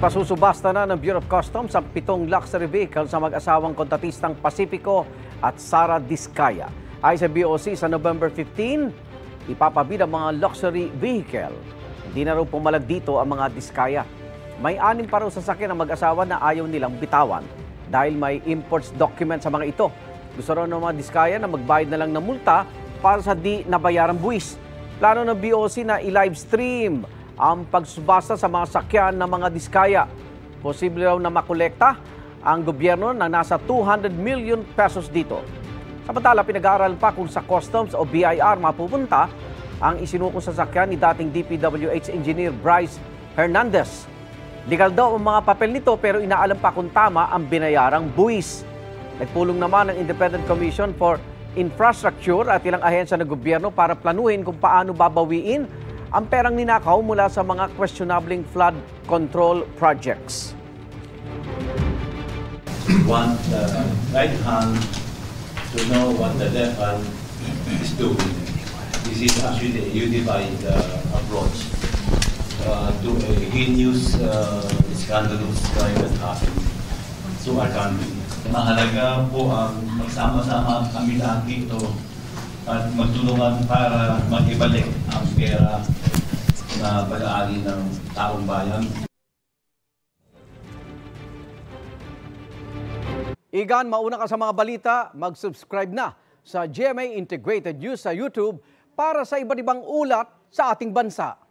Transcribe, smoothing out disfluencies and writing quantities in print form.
Ipasusubasta na ng Bureau of Customs ang 7 luxury vehicle sa mag-asawang kontratistang Pacifico at Sara Diskaya. Ayon sa BOC, sa November 15, ipapabid ang mga luxury vehicle. Hindi na raw pumalag dito ang mga Diskaya. May 6 pa raw sasakyan ng mag-asawa na ayaw nilang bitawan dahil may imports document sa mga ito. Gusto raw ng mga Diskaya na magbayad na lang ng multa para sa di nabayarang buwis. Plano ng BOC na i-live stream ang pagsubasta sa mga sakyan ng mga Diskaya. Posible raw na makolekta ang gobyerno ng nasa 200 million pesos dito. Samantala, pinag-aaral pa kung sa Customs o BIR mapupunta ang isinukong sasakyan ni dating DPWH Engineer Bryce Hernandez. Legal daw ang mga papel nito pero inaalam pa kung tama ang binayarang buwis. Nagpulong naman ng Independent Commission for Infrastructure at ilang ahensya ng gobyerno para planuhin kung paano babawiin ang perang ninakaw mula sa mga questionabling flood control projects. Want the right hand to know what the left hand is doing. This is actually a unified approach to a heinous, scandalous crime that happened to our country. Mahalaga po ang magsama-sama kami lahat dito at magtulungan para mag-ibalik ang pera na pag-aari ng taong bayan. Igan, mauna ka sa mga balita, mag-subscribe na sa GMA Integrated News sa YouTube para sa iba't ibang ulat sa ating bansa.